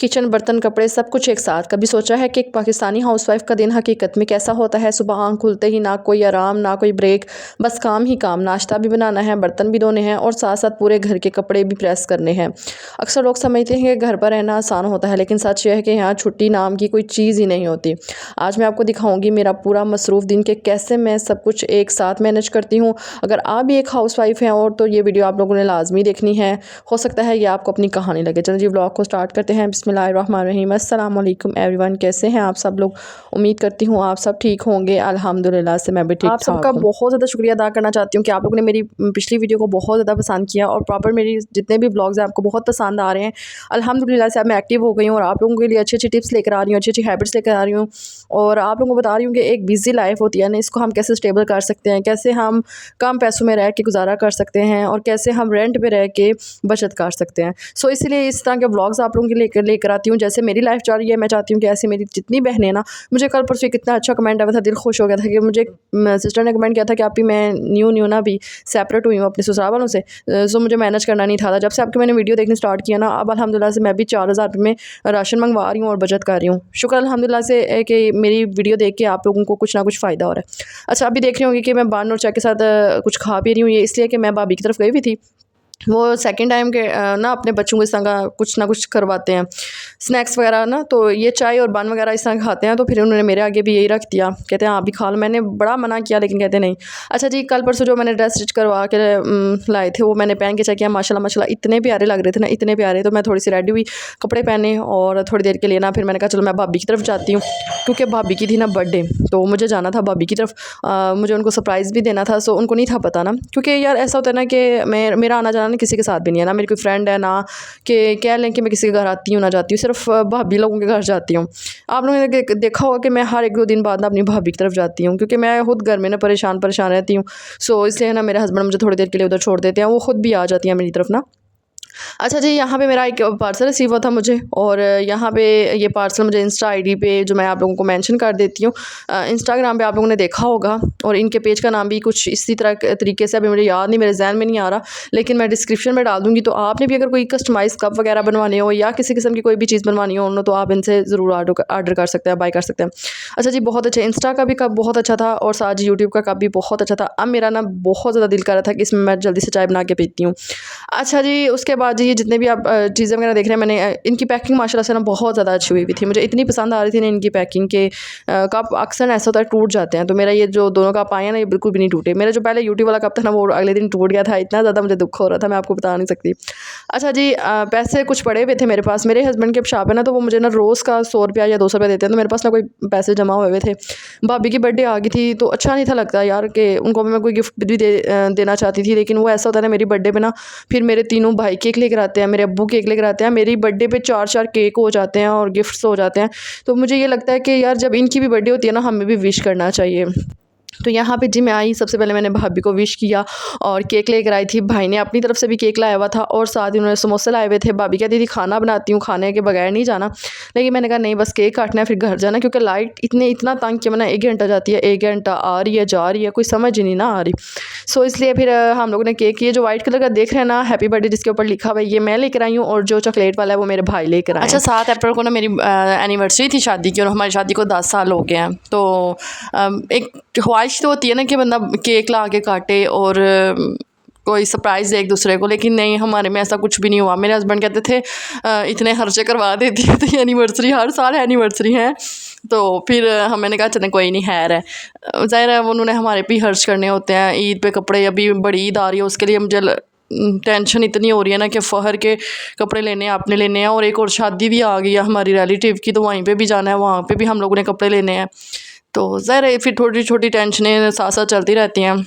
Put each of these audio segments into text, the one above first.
Kitchen, बर्तन, कपड़े सब कुछ एक साथ। कभी सोचा है कि एक पाकिस्तानी हाउसवाइफ का दिन हकीकत में कैसा होता है? सुबह आँख खुलते ही ना कोई आराम, ना कोई ब्रेक, बस काम ही काम। नाश्ता भी बनाना है, बर्तन भी धोने हैं और साथ साथ पूरे घर के कपड़े भी प्रेस करने हैं। अक्सर लोग समझते हैं कि घर पर रहना आसान होता है, लेकिन सच यह है कि यहाँ छुट्टी नाम की कोई चीज़ ही नहीं होती। आज मैं आपको दिखाऊंगी मेरा पूरा मसरूफ़ दिन के कैसे मैं सब कुछ एक साथ मैनेज करती हूँ। अगर आप भी एक हाउसवाइफ हैं और तो ये वीडियो आप लोगों ने लाजमी देखनी है। हो सकता है ये आपको अपनी कहानी लगे। चलो जी व्लॉग को स्टार्ट करते हैं। बिस्मिल्लाहिर्रहमानिर्रहीम। अस्सलाम वालेकुम एवरीवन, कैसे हैं आप सब लोग? उम्मीद करती हूँ आप सब ठीक होंगे। अल्हम्दुलिल्लाह से मैं भी ठीक ठाक। आप सबका बहुत ज़्यादा शुक्रिया अदा करना चाहती हूँ कि आप लोगों ने मेरी पिछली वीडियो को बहुत ज़्यादा पसंद किया और प्रॉपर मेरी जितने भी ब्लॉग्स हैं आपको बहुत पसंद आ रहे हैं। अल्हम्दुलिल्लाह से अब मैं एक्टिव हो गई हूँ और आप लोगों के लिए अच्छी अच्छी टिप्स लेकर आ रही हूँ, अच्छी अच्छी हैबिट्स लेकर आ रही हूँ और आप लोगों को बता रही हूँ कि एक बिजी लाइफ होती है ना, इसको हम कैसे स्टेबल कर सकते हैं, कैसे हम कम पैसों में रह के गुजारा कर सकते हैं और कैसे हम रेंट पे रह के बचत कर सकते हैं। सो इसलिए इस तरह के व्लॉग्स आप लोगों के लेकर आती हूँ। जैसे मेरी लाइफ चल रही है, मैं चाहती हूँ कि ऐसे मेरी जितनी बहनें ना, मुझे कल परसों कितना अच्छा कमेंट आया था, दिल खुश हो गया था कि मुझे सिस्टर ने कमेंट किया था कि आप ही मैं न्यू ना भी सेपरेट हुई हूँ अपने ससुराल वालों से, सो मुझे मैनेज करना नहीं था। जब से आपकी मैंने वीडियो देखनी स्टार्ट किया ना, अब अल्हम्दुलिल्लाह से मैं भी 4000 रुपये में राशन मंगवा रही हूँ और बचत कर रही हूँ। शुक्र अल्हम्दुलिल्लाह से कि मेरी वीडियो देख के आप लोगों को कुछ ना कुछ फ़ायदा हो रहा है। अच्छा, अभी देख रही होंगी कि मैं बान और चाय के साथ कुछ खा पी रही हूँ। ये इसलिए कि मैं भाभी की तरफ गई हुई थी। वो सेकंड टाइम के ना अपने बच्चों को इस तरह का कुछ ना कुछ करवाते हैं, स्नैक्स वगैरह ना, तो ये चाय और बन वगैरह इस तरह खाते हैं। तो फिर उन्होंने मेरे आगे भी यही रख दिया, कहते हैं आप भी खा लो। मैंने बड़ा मना किया लेकिन कहते नहीं। अच्छा जी, कल परसों जो मैंने ड्रेस स्टिच करवा के लाए थे वो मैंने पहन के चेक किया, माशाल्लाह माशाल्लाह इतने प्यारे लग रहे थे ना, इतने प्यारे। तो मैं थोड़ी सी रेडी हुई कपड़े पहने और थोड़ी देर के लिए ना फिर मैंने कहा चलो मैं भाभी की तरफ जाती हूँ, क्योंकि भाभी की थी ना बर्थडे, तो मुझे जाना था भाभी की तरफ। मुझे उनको सरप्राइज़ भी देना था। सो उनको नहीं था पता ना, क्योंकि यार ऐसा होता है ना कि मेरा आना जाना किसी के साथ भी नहीं है ना, मेरी कोई फ्रेंड है ना कि कह लें कि मैं किसी के घर आती हूँ ना जाती हूँ, सिर्फ भाभी लोगों के घर जाती हूँ। आप लोगों ने देखा होगा कि मैं हर 1-2 दिन बाद ना अपनी भाभी की तरफ जाती हूँ, क्योंकि मैं खुद घर में ना परेशान रहती हूँ। सो इसलिए ना मेरे हस्बैंड मुझे थोड़ी देर के लिए उधर छोड़ देते हैं, वो खुद भी आ जाती हैं मेरी तरफ ना। अच्छा जी, यहाँ पे मेरा एक पार्सल रिसीव हुआ था मुझे और यहाँ पे ये पार्सल मुझे इंस्टा आईडी पे जो मैं आप लोगों को मेंशन कर देती हूँ, इंस्टाग्राम पे आप लोगों ने देखा होगा और इनके पेज का नाम भी कुछ इसी तरीके से, अभी मुझे याद नहीं, मेरे जहन में नहीं आ रहा, लेकिन मैं डिस्क्रिप्शन में डाल दूँगी। तो आपने भी अगर कोई कस्टमाइज़ कप वगैरह बनवाने हो या किसी किस्म की कोई भी चीज़ बनवानी हो तो आप इनसे ज़रूर आर्डर कर सकते हैं, बाय कर सकते हैं। अच्छा जी, बहुत अच्छा इंस्टा का भी कप बहुत अच्छा था और साथ यूट्यूब का कप भी बहुत अच्छा था। अब मेरा ना बहुत ज़्यादा दिल कर रहा था कि इसमें मैं जल्दी से चाय बना के पीती हूँ। अच्छा जी, उसके बाद जी जितने भी आप चीज़ें वगैरह देख रहे हैं, मैंने इनकी पैकिंग माशाल्लाह से ना बहुत ज़्यादा अच्छी हुई थी। मुझे इतनी पसंद आ रही थी ना इनकी पैकिंग के कप अक्सर ऐसा होता है टूट जाते हैं, तो मेरा ये जो दोनों कप आए हैं ना ये बिल्कुल भी नहीं टूटे। मेरा जो पहले यूट्यूब वाला कप था ना वो अगले दिन टूट गया था, इतना ज़्यादा मुझे दुख हो रहा था, मैं आपको बता नहीं सकती। अच्छा जी, पैसे कुछ पड़े हुए थे मेरे पास, मेरे हस्बैंड के शॉप है ना, तो वो मुझे ना रोज़ का 100 रुपया या 200 रुपया देते हैं, तो मेरे पास ना कोई पैसे जमा हुए थे। भाभी की बर्थडे आ गई थी तो अच्छा नहीं था लगता यार कि उनको मैं कोई गिफ्ट भी देना चाहती थी, लेकिन वो ऐसा होता है ना मेरी बर्थडे पे ना फिर मेरे तीनों भाई केक लेकर आते हैं, मेरे अब्बू केक लेकर आते हैं, मेरी बर्थडे पे 4-4 केक हो जाते हैं और गिफ्ट्स हो जाते हैं। तो मुझे ये लगता है कि यार जब इनकी भी बर्थडे होती है ना हमें भी विश करना चाहिए। तो यहाँ पे जी मैं आई, सबसे पहले मैंने भाभी को विश किया और केक लेकर आई थी। भाई ने अपनी तरफ से भी केक लाया हुआ था और साथ ही उन्होंने समोसे लाए हुए थे। भाभी कहती थी खाना बनाती हूँ, खाने के बगैर नहीं जाना, लेकिन मैंने कहा नहीं बस केक काटना है फिर घर जाना, क्योंकि लाइट इतना तंग किया मैंने, 1 घंटा जाती है, 1 घंटा आ रही है जा रही है, कोई समझ ही नहीं ना आ रही। सो इसलिए फिर हम लोगों ने केक, ये जो वाइट कलर का देख रहे हैं ना हैप्पी बर्थडे जिसके ऊपर लिखा हुआ है, ये मैं लेकर आई हूँ और जो चॉकलेट वाला है वो मेरे भाई लेकर आए। अच्छा, 7 अप्रैल को ना मेरी एनिवर्सरी थी शादी की और हमारी शादी को 10 साल हो गए हैं। तो एक ख्वाहिश तो होती है ना कि बंदा केक ला के काटे और कोई सरप्राइज़ दे एक दूसरे को, लेकिन नहीं, हमारे में ऐसा कुछ भी नहीं हुआ। मेरे हस्बैंड कहते थे इतने खर्चे करवा देती है, तो एनिवर्सरी हर साल एनिवर्सरी है, तो फिर मैंने कहा चलें कोई नहीं, खैर है, ज़ाहिर है उन्होंने हमारे पे खर्च करने होते हैं। ईद पे कपड़े, अभी बड़ी ईद आ रही है उसके लिए मुझे टेंशन इतनी हो रही है ना कि फ़हर के कपड़े लेने हैं, आपने लेने हैं, और एक और शादी भी आ गई है हमारी रिलेटिव की, तो वहीं पे भी जाना है, वहाँ पे भी हम लोगों ने कपड़े लेने हैं। तो ज़ाहिर है फिर छोटी छोटी टेंशनें साथ साथ चलती रहती हैं।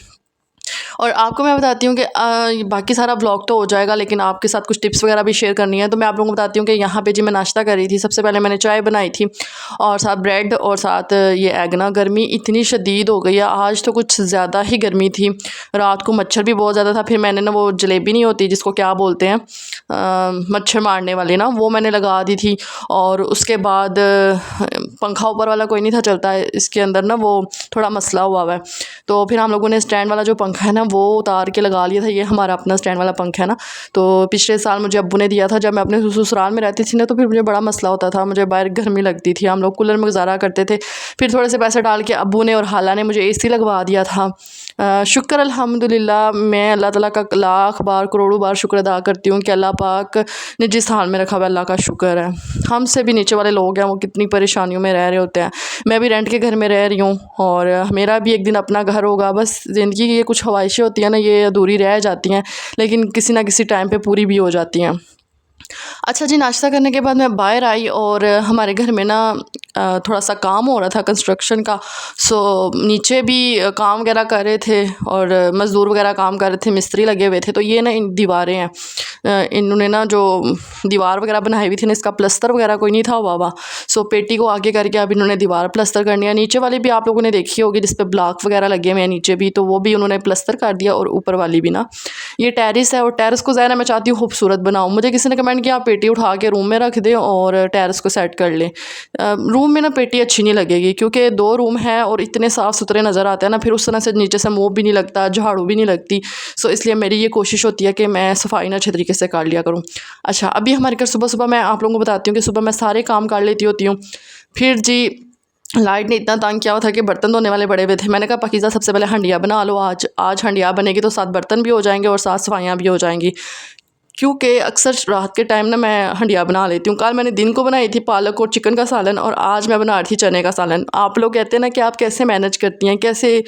और आपको मैं बताती हूँ कि बाकी सारा ब्लॉग तो हो जाएगा, लेकिन आपके साथ कुछ टिप्स वगैरह भी शेयर करनी है। तो मैं आप लोगों को बताती हूँ कि यहाँ पे जी मैं नाश्ता कर रही थी। सबसे पहले मैंने चाय बनाई थी और साथ ब्रेड और साथ ये एग ना। गर्मी इतनी शदीद हो गई है, आज तो कुछ ज़्यादा ही गर्मी थी, रात को मच्छर भी बहुत ज़्यादा था। फिर मैंने ना वो जलेबी नहीं होती जिसको क्या बोलते हैं, मच्छर मारने वाली ना, वो मैंने लगा दी थी। और उसके बाद पंखा ऊपर वाला कोई नहीं था चलता है, इसके अंदर ना वो थोड़ा मसला हुआ है, तो फिर हम लोगों ने स्टैंड वाला जो पंखा है ना वो उतार के लगा लिया था। ये हमारा अपना स्टैंड वाला पंखा है ना, तो पिछले साल मुझे अब्बू ने दिया था जब मैं अपने ससुराल में रहती थी ना, तो फिर मुझे बड़ा मसला होता था, मुझे बाहर गर्मी लगती थी, हम लोग कूलर में गुजारा करते थे। फिर थोड़े से पैसे डाल के अब्बू ने और खाला ने मुझे AC लगवा दिया था। शुक्र अल्हम्दुलिल्लाह, मैं अल्लाह ताला का लाख बार करोड़ों बार शुक्र अदा करती हूँ कि अल्लाह पाक ने जिस हाल में रखा हुआ, अल्लाह का शुक्र है। हमसे भी नीचे वाले लोग हैं, वो कितनी परेशानियों में रह रहे होते हैं। मैं भी रेंट के घर में रह रही हूँ और मेरा भी एक दिन अपना घर होगा। बस ज़िंदगी की ये कुछ ख्वाहिशें होती हैं ना, ये अधूरी रह जाती हैं, लेकिन किसी ना किसी टाइम पे पूरी भी हो जाती हैं। अच्छा जी, नाश्ता करने के बाद मैं बाहर आई और हमारे घर में ना थोड़ा सा काम हो रहा था कंस्ट्रक्शन का। सो नीचे भी काम वगैरह कर रहे थे और मज़दूर वगैरह काम कर रहे थे, मिस्त्री लगे हुए थे। तो ये ना इन दीवारें हैं, इन्होंने ना जो दीवार वगैरह बनाई हुई थी ना, इसका प्लस्तर वगैरह कोई नहीं था हुआ हुआ। सो पेटी को आगे करके अब इन्होंने दीवार प्लस्तर करनी है। नीचे वाली भी आप लोगों ने देखी होगी जिस पे ब्लॉक वगैरह लगे हुए हैं नीचे भी, तो वो भी उन्होंने प्लस्तर कर दिया। और ऊपर वाली भी ना, ये टेरिस है और टेरिस को ज़रा मैं चाहती हूँ खूबसूरत बनाऊँ। मुझे किसी ने कमेंट किया आप पेटी उठा के रूम में रख दें और टेरिस को सेट कर लें। रूम में ना पेटी अच्छी नहीं लगेगी, क्योंकि 2 रूम है और इतने साफ़ सुथरे नज़र आते हैं ना, फिर उस तरह से नीचे से मोब भी नहीं लगता, झाड़ू भी नहीं लगती। सो इसलिए मेरी ये कोशिश होती है कि मैं सफाई ना अच्छे तरीके से कर लिया करूँ। अच्छा, अभी हमारे घर सुबह सुबह मैं आप लोगों को बताती हूँ कि सुबह मैं सारे काम कर लेती होती हूँ। फिर जी लाइट ने इतना तंग किया हुआ था कि बर्तन धोने वाले बड़े हुए थे। मैंने कहा पाकीज़ा सबसे पहले हंडिया बना लो, आज हंडिया बनेगी तो 7 बर्तन भी हो जाएंगे और 7 सफाइयाँ भी हो जाएंगी। क्योंकि अक्सर रात के टाइम ना मैं हंडिया बना लेती हूँ। कल मैंने दिन को बनाई थी पालक और चिकन का सालन और आज मैं बना रही थी चने का सालन। आप लोग कहते हैं ना कि आप कैसे मैनेज करती हैं, कैसे,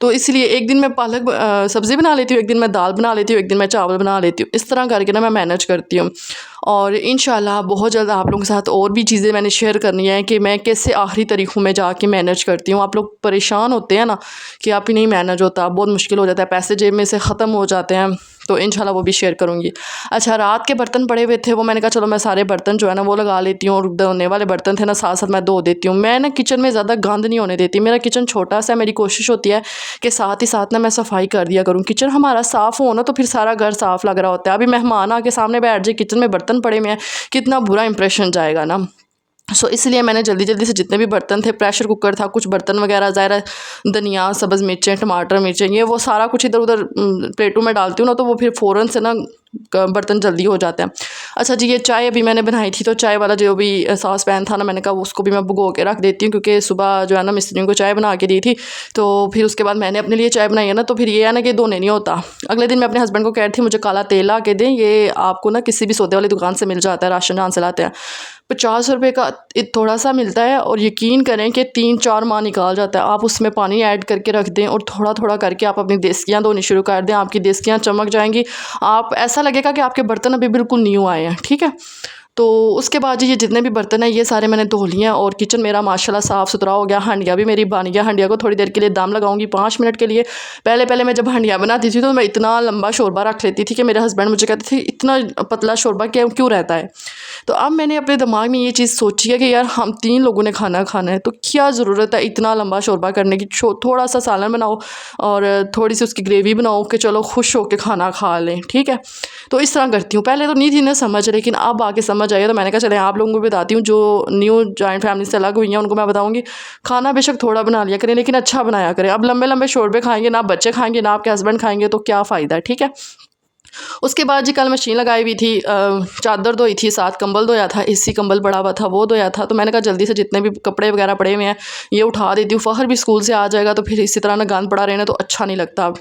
तो इसलिए एक दिन मैं पालक सब्ज़ी बना लेती हूँ, एक दिन मैं दाल बना लेती हूँ, एक दिन मैं चावल बना लेती हूँ। इस तरह करके ना मैं मैनेज करती हूँ। और इंशाल्लाह बहुत जल्द आप लोगों के साथ और भी चीज़ें मैंने शेयर करनी है कि मैं कैसे आखिरी तरीक़ों में जाके मैनेज करती हूँ। आप लोग परेशान होते हैं ना कि आप ही नहीं मैनेज होता, बहुत मुश्किल हो जाता है, पैसे जेब में से ख़त्म हो जाते हैं, तो इंशाल्लाह वो भी शेयर करूँगी। अच्छा, रात के बर्तन पड़े हुए थे, वो मैंने कहा चलो मैं सारे बर्तन जो है ना वो लगा लेती हूँ, और धोने वाले बर्तन थे ना साथ साथ मैं धो देती हूँ। मैं ना किचन में ज़्यादा गंद नहीं होने देती। मेरा किचन छोटा सा, मेरी कोशिश होती है कि साथ ही साथ ना मैं सफाई कर दिया करूँ। किचन हमारा साफ़ हो ना तो फिर सारा घर साफ़ लग रहा होता है। अभी मेहमान आके सामने बैठ जाए, किचन में बर्तन पड़े हुए हैं, कितना बुरा इंप्रेशन जाएगा ना। सो इसलिए मैंने जल्दी जल्दी से जितने भी बर्तन थे, प्रेशर कुकर था, कुछ बर्तन वगैरह, ज़ाहिर है धनिया, सब्ज़ मिर्चें, टमाटर, मिर्चें, ये वो सारा कुछ इधर उधर प्लेटों में डालती हूँ ना, तो वो फिर फ़ौरन से ना बर्तन जल्दी हो जाते हैं। अच्छा जी, ये चाय अभी मैंने बनाई थी, तो चाय वाला जो भी सॉस पैन था ना, मैंने कहा उसको भी मैं भिगो के रख देती हूँ, क्योंकि सुबह जो है ना मिस्त्रियों को चाय बना के दी थी, तो फिर उसके बाद मैंने अपने लिए चाय बनाई है ना, तो फिर ये है ना कि धोने नहीं होता। अगले दिन मैं अपने हस्बैंड को कह रही थी मुझे काला तेल ला के दें, ये आपको ना किसी भी सौदे वाली दुकान से मिल जाता है, राशन जहाँ से लाते हैं, 50 रुपये का थोड़ा सा मिलता है, और यकीन करें कि 3-4 माह निकाल जाता है। आप उसमें पानी ऐड करके रख दें और थोड़ा थोड़ा करके आप अपनी देस्कियाँ धोनी शुरू कर दें, आपकी देस्कियाँ चमक जाएंगी, आप ऐसा लगेगा कि आपके बर्तन अभी बिल्कुल न्यू आए हैं। ठीक है, तो उसके बाद ये जितने भी बर्तन हैं ये सारे मैंने धो लिए हैं और किचन मेरा माशाल्लाह साफ़ सुथरा हो गया। हंडिया भी मेरी बन गया। हंडिया को थोड़ी देर के लिए दम लगाऊंगी, 5 मिनट के लिए। पहले पहले मैं जब हंडिया बनाती थी तो मैं इतना लंबा शोरबा रख लेती थी कि मेरे हस्बैंड मुझे कहते थे इतना पतला शोरबा क्यों रहता है। तो अब मैंने अपने दिमाग में ये चीज़ सोची है कि यार हम 3 लोगों ने खाना खाना है, तो क्या ज़रूरत है इतना लंबा शोरबा करने की। थोड़ा सा सालन बनाओ और थोड़ी सी उसकी ग्रेवी बनाओ कि चलो खुश होकर खाना खा लें। ठीक है, तो इस तरह करती हूँ। पहले तो नहीं थी ना समझ, लेकिन अब आके समझ आई, तो मैंने कहा चले आप लोगों को भी बताती हूँ, जो न्यू जॉइंट फैमिली से अलग हुई हैं उनको मैं बताऊँगी खाना बेशक थोड़ा बना लिया करें, लेकिन अच्छा बनाया करें। अब लंबे लंबे शोरबे खाएंगे ना, बच्चे खाएंगे ना, आपके हस्बैंड खाएंगे, तो क्या फ़ायदा है। ठीक है, उसके बाद जी कल मशीन लगाई हुई थी, चादर धोई थी, साथ कंबल धोया था, एसी कंबल पड़ा हुआ था वो धोया था। तो मैंने कहा जल्दी से जितने भी कपड़े वगैरह पड़े हुए हैं ये उठा देती हूँ। फ़खर भी स्कूल से आ जाएगा तो फिर इसी तरह ना गंद पड़ा रहना तो अच्छा नहीं लगता।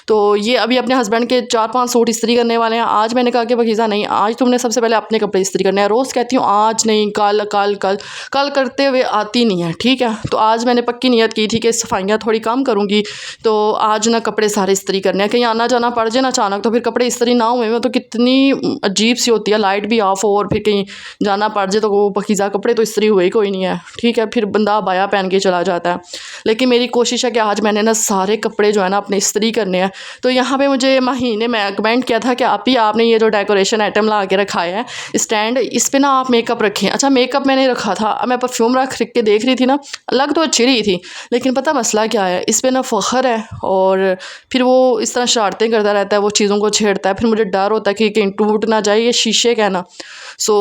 तो ये अभी अपने हस्बैंड के 4-5 सूट इस्त्री करने वाले हैं। आज मैंने कहा कि पाकीज़ा नहीं, आज तुमने सबसे पहले अपने कपड़े इस्त्री करने हैं। रोज़ कहती हूँ आज नहीं, कल कल कल कल करते हुए आती नहीं है। ठीक है, तो आज मैंने पक्की नियत की थी कि सफाइयाँ थोड़ी कम करूँगी, तो आज ना कपड़े सारे इस्त्री करने हैं। कहीं आना जाना पड़ जाए ना अचानक, तो फिर कपड़े इस्त्री ना हुए में तो कितनी अजीब सी होती है, लाइट भी ऑफ हो और फिर कहीं जाना पड़ जाए तो वो पाकीज़ा कपड़े तो इस्त्री हुए ही कोई नहीं है। ठीक है, फिर बंदा बाया पहन के चला जाता है। लेकिन मेरी कोशिश है कि आज मैंने ना सारे कपड़े जो है ना अपने इस्त्री करने हैं। तो यहाँ पे मुझे महीने में कमेंट किया था कि आपने ये जो डेकोरेशन आइटम ला के रखा है स्टैंड, इस पर ना आप मेकअप रखें। अच्छा, मेकअप मैंने रखा था, अब मैं परफ्यूम रख के देख रही थी ना, अलग तो अच्छी रही थी, लेकिन पता मसला क्या है, इस पर ना फ़खर है और फिर वो इस तरह शरारतें करता रहता है, वो चीज़ों को छेड़ता है, फिर मुझे डर होता है कि कहीं टूट ना जाए, ये शीशे का है ना। सो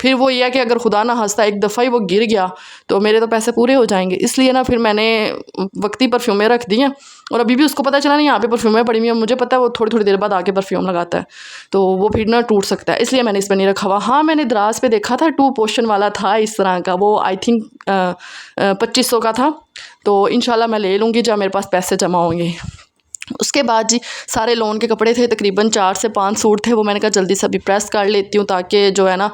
फिर वो ये है कि अगर खुदा ना हंसता एक दफ़ा ही वो गिर गया तो मेरे तो पैसे पूरे हो जाएंगे। इसलिए ना फिर मैंने वक्ती परफ्यूमें रख दी हैं और अभी भी उसको पता चला नहीं यहाँ पे परफ्यूमें पड़ी हुई हैं। मुझे पता है वो थोड़ी थोड़ी देर बाद आके परफ्यूम लगाता है तो वो फिर ना टूट सकता है, इसलिए मैंने इस पर नहीं रखा हुआ। हाँ, मैंने दराज पे देखा था 2 पोर्शन वाला था इस तरह का, वो आई थिंक 2500 का था। तो इंशाल्लाह मैं ले लूँगी जब मेरे पास पैसे जमा होंगे। उसके बाद जी सारे लोन के कपड़े थे, तकरीबन 4 से 5 सूट थे। वो मैंने कहा जल्दी से अभी प्रेस कर लेती हूँ ताकि जो है ना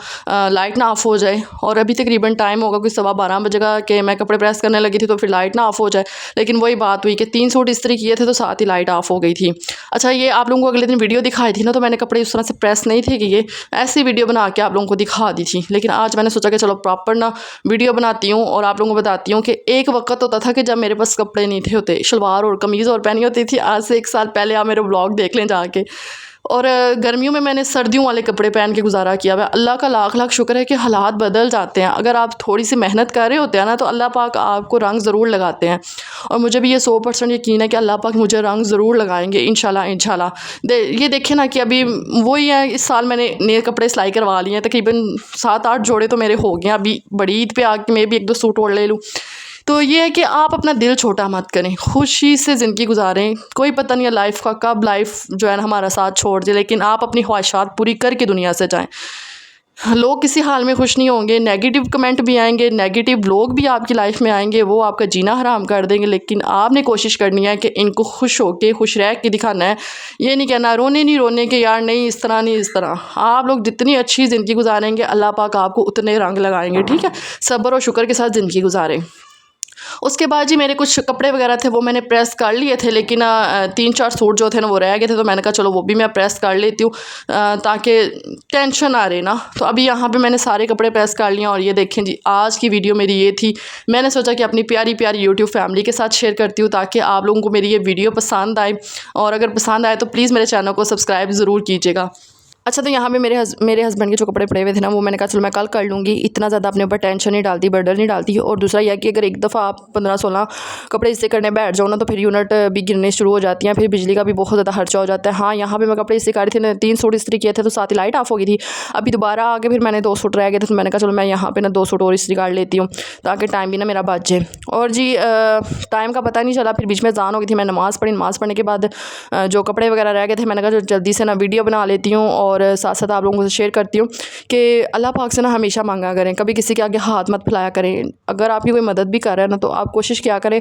लाइट ना ऑफ़ हो जाए। और अभी तकरीबन टाइम होगा कोई 12:15 बजे का कि मैं कपड़े प्रेस करने लगी थी तो फिर लाइट ना ऑफ़ हो जाए। लेकिन वही बात हुई कि 3 सूट इस्त्री किए थे तो साथ ही लाइट ऑफ़ हो गई थी। अच्छा, ये आप लोगों को अगले दिन वीडियो दिखाई थी ना, तो मैंने कपड़े उस तरह से प्रेस नहीं थे किए, ऐसी वीडियो बना के आप लोगों को दिखा दी थी। लेकिन आज मैंने सोचा कि चलो प्रॉपर ना वीडियो बनाती हूँ और आप लोगों को बताती हूँ कि एक वक्त होता था कि जब मेरे पास कपड़े नहीं थे होते, शलवार और कमीज़ और पहनी होती थी। आज से 1 साल पहले आप मेरे व्लॉग देख लें जाके। और गर्मियों में मैंने सर्दियों वाले कपड़े पहन के गुजारा किया हुआ है। अल्लाह का लाख लाख शुक्र है कि हालात बदल जाते हैं। अगर आप थोड़ी सी मेहनत कर रहे होते हैं ना तो अल्लाह पाक आपको रंग ज़रूर लगाते हैं। और मुझे भी ये 100% यकीन है कि अल्लाह पाक मुझे रंग ज़रूर लगाएंगे इंशाल्लाह इंशाल्लाह। ये देखें ना कि अभी वही है, इस साल मैंने नए कपड़े सिलाई करवा लिए हैं, तकरीबन 7-8 जोड़े तो मेरे हो गए हैं। अभी बड़ी ईद पे आके मैं भी 1-2 सूट और ले लूँ। तो ये है कि आप अपना दिल छोटा मत करें, खुशी से ज़िंदगी गुजारें। कोई पता नहीं है लाइफ का कब लाइफ जो है ना हमारा साथ छोड़ दे, लेकिन आप अपनी ख्वाहिशात पूरी करके दुनिया से जाएं। लोग किसी हाल में खुश नहीं होंगे, नेगेटिव कमेंट भी आएंगे, नेगेटिव लोग भी आपकी लाइफ में आएंगे, वो आपका जीना हराम कर देंगे। लेकिन आपने कोशिश करनी है कि इनको खुश होके खुश रह के दिखाना है। ये नहीं कहना नहीं रोने के यार, नहीं इस तरह नहीं इस तरह। आप लोग जितनी अच्छी ज़िंदगी गुजारेंगे अल्लाह पाक आपको उतने रंग लगाएंगे। ठीक है, सब्र और शुक्र के साथ ज़िंदगी गुजारें। उसके बाद जी मेरे कुछ कपड़े वगैरह थे वो मैंने प्रेस कर लिए थे, लेकिन 3-4 सूट जो थे ना वो रह गए थे, तो मैंने कहा चलो वो भी मैं प्रेस कर लेती हूँ ताकि टेंशन ना रहे ना। तो अभी यहाँ पे मैंने सारे कपड़े प्रेस कर लिए और ये देखें जी आज की वीडियो मेरी ये थी। मैंने सोचा कि अपनी प्यारी प्यारी यूट्यूब फैमिली के साथ शेयर करती हूँ ताकि आप लोगों को मेरी ये वीडियो पसंद आए, और अगर पसंद आए तो प्लीज़ मेरे चैनल को सब्सक्राइब ज़रूर कीजिएगा। अच्छा, तो यहाँ पे मेरे हस्बैंड के जो कपड़े पड़े हुए थे ना वो मैंने कहा चलो मैं कल कर लूँगी, इतना ज़्यादा अपने ऊपर टेंशन नहीं डालती, बर्डन नहीं डालती। और दूसरा यह कि अगर एक दफ़ा आप 15-16 कपड़े इस्त्री करने बैठ जाओ ना तो फिर यूनिट भी गिरने शुरू हो जाती हैं, फिर बिजली का भी बहुत ज़्यादा खर्चा हो जाता है। हाँ, यहाँ पे मैं कपड़े इस्त्री कर रही थी, 3 सूट इस्त्री किए थे तो साथ ही लाइट ऑफ हो गई थी। अभी दोबारा आके फिर मैंने 2 सूट रह गए थे तो मैंने कहा चलो मैं यहाँ पर ना 2 सूट और इस्त्री कर लेती हूँ ताकि टाइम भी ना मेरा बच जाए। और जी टाइम का पता नहीं चला, फिर बीच में ज़ान हो गई थी, मैं नमाज़ पढ़ी, नमाज़ पढ़ने के बाद जो कपड़े वगैरह रह गए थे मैंने कहा जल्दी से ना वीडियो बना लेती हूँ और साथ साथ आप लोगों से शेयर करती हूँ कि अल्लाह पाक से ना हमेशा मांगा करें, कभी किसी के आगे हाथ मत फैलाया करें। अगर आपकी कोई मदद भी कर रहा है ना तो आप कोशिश किया करें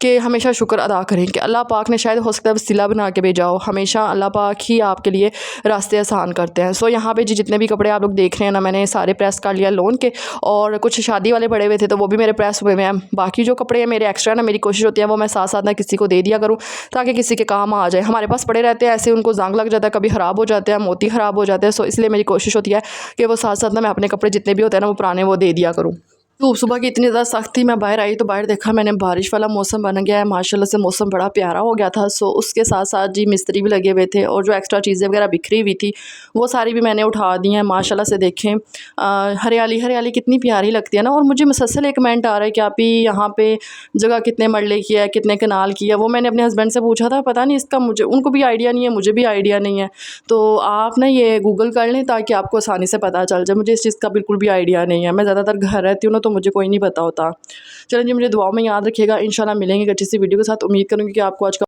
कि हमेशा शुक्र अदा करें कि अल्लाह पाक ने शायद हो सकता है वसीला बना के भेजा हो। हमेशा अल्लाह पाक ही आपके लिए रास्ते आसान करते हैं। सो यहाँ पे जी जितने भी कपड़े आप लोग देख रहे हैं ना मैंने सारे प्रेस कर लिया लोन के, और कुछ शादी वाले पड़े हुए थे तो वो भी मेरे प्रेस हुए हैं। बाकी जो कपड़े हैं मेरे एक्स्ट्रा ना, मेरी कोशिश होती है वो मैं साथ साथ ना किसी को दे दिया करूँ ताकि किसी के काम आ जाए। हमारे पास पड़े रहते हैं ऐसे, उनको जंग लग जाता है, कभी ख़राब हो जाते हैं, मोती ख़राब हो जाते हैं। सो इसलिए मेरी कोशिश होती है कि वो साथ साथ ना मैं अपने कपड़े जितने भी होते हैं ना वो पुराने वो दे दिया करूँ। धूप सुबह की इतनी ज़्यादा सख्त थी, मैं बाहर आई तो बाहर देखा मैंने बारिश वाला मौसम बन गया है, माशाल्लाह से मौसम बड़ा प्यारा हो गया था। सो उसके साथ साथ जी मिस्त्री भी लगे हुए थे और जो एक्स्ट्रा चीज़ें वगैरह बिखरी हुई थी वो सारी भी मैंने उठा दी हैं। माशाल्लाह से देखें हरियाली हरियाली कितनी प्यारी लगती है ना। और मुझे मुसलसल एक कमेंट आ रहा है कि आप ही यहाँ पे जगह कितने मरले की है, कितने कनाल की है। वो मैंने अपने हस्बैंड से पूछा था, पता नहीं इसका मुझे, उनको भी आइडिया नहीं है, मुझे भी आइडिया नहीं है। तो आप ना ये गूगल कर लें ताकि आपको आसानी से पता चल जाए। मुझे इस चीज़ का बिल्कुल भी आइडिया नहीं है, मैं ज़्यादातर घर रहती हूँ ना तो मुझे कोई नहीं पता होता। चलिए जी, मुझे दुआओं में याद रखिएगा। इंशाल्लाह मिलेंगे एक अच्छी सी वीडियो के साथ। उम्मीद करूँगी कि आपको आज का